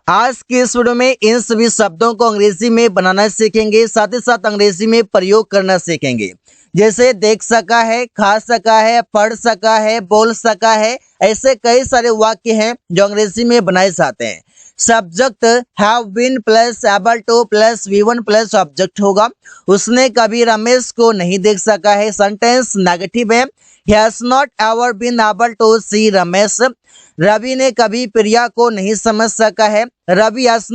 आज की इस वीडियो में इन सभी शब्दों को अंग्रेजी में बनाना सीखेंगे, साथ ही साथ अंग्रेजी में प्रयोग करना सीखेंगे। जैसे देख सका है, खा सका है, पढ़ सका है, बोल सका है, ऐसे कई सारे वाक्य हैं जो अंग्रेजी में बनाए जाते हैं। Subject have been plus able to plus V1 plus object होगा। उसने कभी रमेश को नहीं देख सका है, सेंटेंस नेगेटिव है। He has not ever been able to see Ramesh. Ravi ने कभी प्रिया को नहीं समझ सका है। Ravi has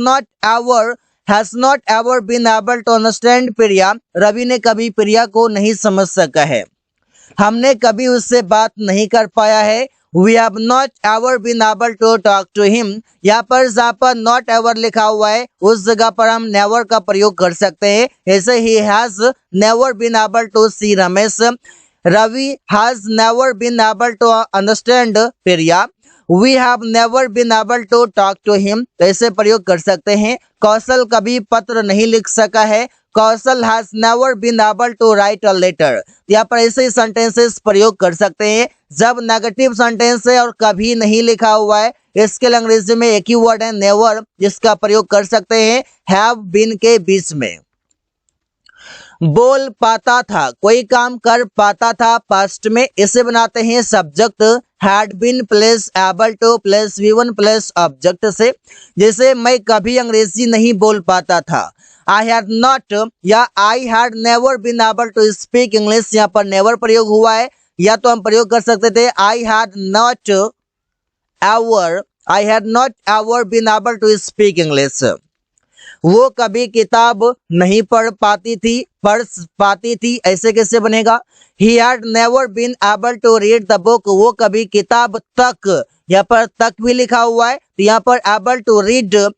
not ever been able to understand प्रिया। रवि ने कभी प्रिया को नहीं समझ सका है। हमने कभी उससे बात नहीं कर पाया है। We have not ever been able to talk to him। यहाँ पर not ever लिखा हुआ है, उस जगह पर हम never का प्रयोग कर सकते हैं। ऐसे he has never been able to see Ramesh. Ravi has never been able to understand Priya. We have never been able to talk to him। ऐसे प्रयोग कर सकते हैं। कौशल कभी पत्र नहीं लिख सका है। कौशल has never been able to write a letter। यहाँ पर ऐसे ही सेंटेंसेस प्रयोग कर सकते हैं। जब नेगेटिव सेंटेंस है और कभी नहीं लिखा हुआ है, इसके लिए अंग्रेजी में एक ही वर्ड है नेवर, जिसका प्रयोग कर सकते हैं हैव बीन के बीच में। बोल पाता था, कोई काम कर पाता था पास्ट में, इसे बनाते हैं subject had been plus able to plus V1 plus object से। जैसे मैं कभी अंग्रेजी नहीं बोल पाता था। आई हैड नॉट या I had never been able to speak English, यहाँ पर नेवर प्रयोग हुआ है। या तो हम प्रयोग कर सकते थे I had not ever been able to speak English. वो कभी किताब नहीं पढ़ पाती थी, ऐसे कैसे बनेगा? He had never been able to read the book। वो कभी किताब तक, यहाँ पर तक भी लिखा हुआ है, तो यहाँ पर able to read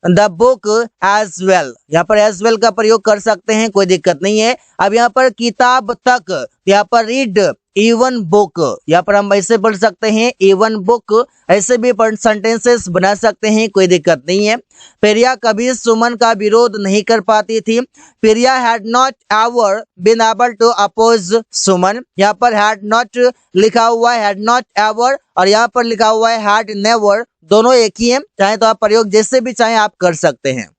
the book as well। यहाँ पर as well का प्रयोग कर सकते हैं, कोई दिक्कत नहीं है। अब यहाँ पर किताब तक, यहाँ पर read even book, यहाँ पर हम ऐसे पढ़ सकते हैं even book। ऐसे भी सेंटेंसेस बना सकते हैं, कोई दिक्कत नहीं है। प्रिया कभी सुमन का विरोध नहीं कर पाती थी। Priya had not ever been able to oppose Suman. यहाँ पर हैड नॉट लिखा हुआ है, हैड नॉट एवर, और यहाँ पर लिखा हुआ है हैड नेवर, दोनों एक ही हैं। चाहे तो आप प्रयोग जैसे भी चाहे आप कर सकते हैं।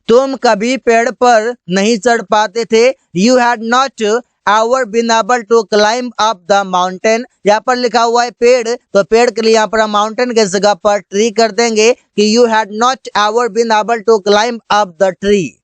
तुम कभी पेड़ पर नहीं चढ़ पाते थे। You had not ever been able to climb up the mountain. यहाँ पर लिखा हुआ है पेड़, तो पेड़ के लिए यहाँ पर हम माउंटेन के जगह पर ट्री कर देंगे कि you had not ever been able to climb up the tree.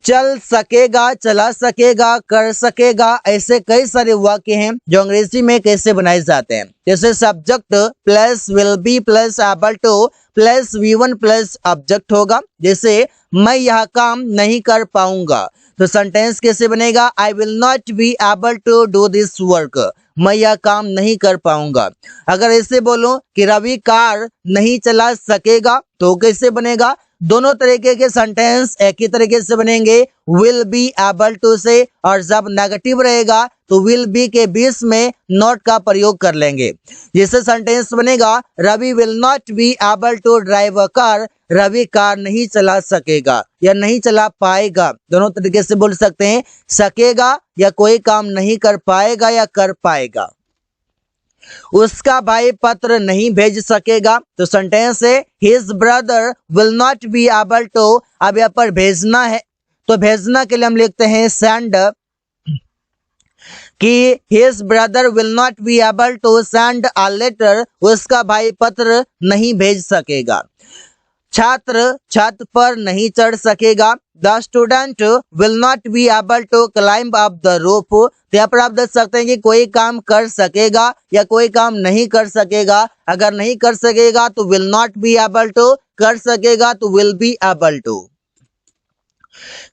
चल सकेगा, चला सकेगा, कर सकेगा, ऐसे कई सारे वाक्य हैं जो अंग्रेजी में कैसे बनाए जाते हैं। जैसे subject plus will be plus able to plus V1 plus object होगा। जैसे मैं यह काम नहीं कर पाऊंगा, तो सेंटेंस कैसे बनेगा? I will not be able to do this work. मैं यह काम नहीं कर पाऊंगा। अगर ऐसे बोलो कि रवि कार नहीं चला सकेगा, तो कैसे बनेगा? दोनों तरीके के सेंटेंस एक ही तरीके से बनेंगे, विल बी एबल टू से, और जब नेगेटिव रहेगा तो विल बी के बीच में नॉट का प्रयोग कर लेंगे। जैसे सेंटेंस बनेगा Ravi will not be able to drive a car. Ravi car नहीं चला सकेगा या नहीं चला पाएगा, दोनों तरीके से बोल सकते हैं। सकेगा या कोई काम नहीं कर पाएगा या कर पाएगा। उसका भाई पत्र नहीं भेज सकेगा, तो सेंटेंस है his brother will not be able to. अब यहाँ पर भेजना है, तो भेजना के लिए हम लिखते हैं सेंड, कि his brother will not be able to send a letter. उसका भाई पत्र नहीं भेज सकेगा। छात्र छत पर नहीं चढ़ सकेगा। The student will not be able to climb up the roof. तो यहाँ पर आप देख सकते हैं कि कोई काम कर सकेगा या कोई काम नहीं कर सकेगा। अगर नहीं कर सकेगा तो will not be able to, कर सकेगा तो विल बी एबल टू।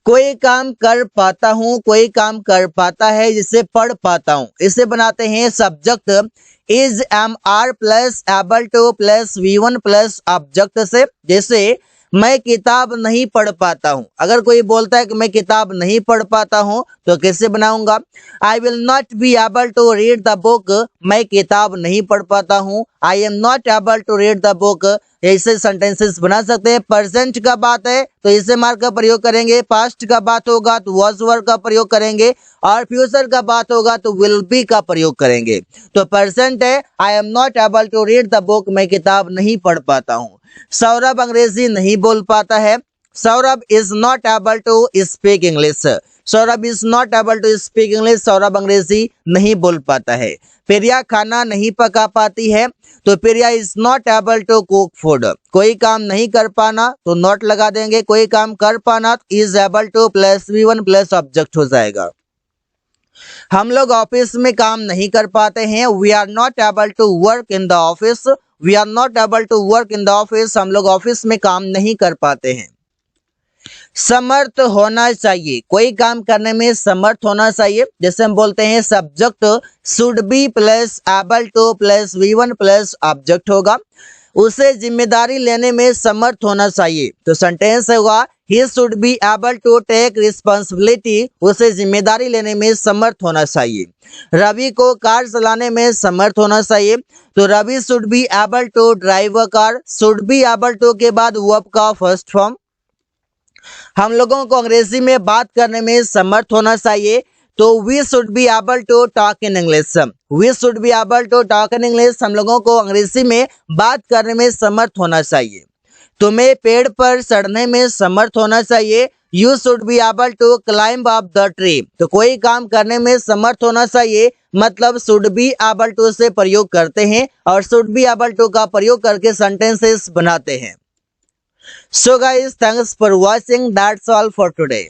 कोई काम कर पाता हूँ, कोई काम कर पाता है, जिसे पढ़ पाता हूँ, इसे बनाते हैं subject is am are plus able to plus V1 plus object से। जैसे मैं किताब नहीं पढ़ पाता हूँ। अगर कोई बोलता है कि मैं किताब नहीं पढ़ पाता हूँ तो कैसे बनाऊंगा? I will not be able to read the book. मैं किताब नहीं पढ़ पाता हूँ। I am not able to read the book. ऐसे सेंटेंसेस बना सकते हैं। प्रेजेंट का बात है तो इसे मार्क का प्रयोग करेंगे। पास्ट का बात होगा तो वाज वर्ब का प्रयोग करेंगे और फ्यूचर का बात होगा तो विल बी का प्रयोग करेंगे। तो प्रेजेंट है I am not able to read the book. मैं किताब नहीं पढ़ पाता हूँ। सौरभ अंग्रेजी नहीं बोल पाता है। Saurabh is not able to speak English. Saurabh is not able to speak English. Saurabh अंग्रेजी नहीं बोल पाता है। प्रिया खाना नहीं पका पाती है तो Priya is not able to cook food. कोई काम नहीं कर पाना तो नॉट लगा देंगे। कोई काम कर पाना is able to plus V1 plus object हो जाएगा। हम लोग ऑफिस में काम नहीं कर पाते हैं। We are not able to work in the office. We are not able to work in the office. हम लोग ऑफिस में काम नहीं कर पाते हैं। समर्थ होना चाहिए। कोई काम करने में समर्थ होना चाहिए। जैसे हम बोलते हैं subject should be plus able to plus V1 plus object होगा। उसे जिम्मेदारी लेने में समर्थ होना चाहिए तो सेंटेंस होगा he should be able to take responsibility. उसे जिम्मेदारी लेने में समर्थ होना चाहिए। रवि को कार चलाने में समर्थ होना चाहिए तो Ravi should be able to drive a car. Should be able to के बाद वर्ब का फर्स्ट फॉर्म। हम लोगों को अंग्रेजी में बात करने में समर्थ होना चाहिए तो we should be able to talk in English. We should be able to talk in English. हम लोगों को अंग्रेजी में बात करने में समर्थ होना चाहिए। तुम्हें पेड़ पर चढ़ने में समर्थ होना चाहिए। You should be able to climb up the tree. तो कोई काम करने में समर्थ होना चाहिए मतलब शुड बी एबल टू से प्रयोग करते हैं और शुड बी एबल टू का प्रयोग करके सेंटेंसेस बनाते हैं। So guys, thanks for watching. That's all for today.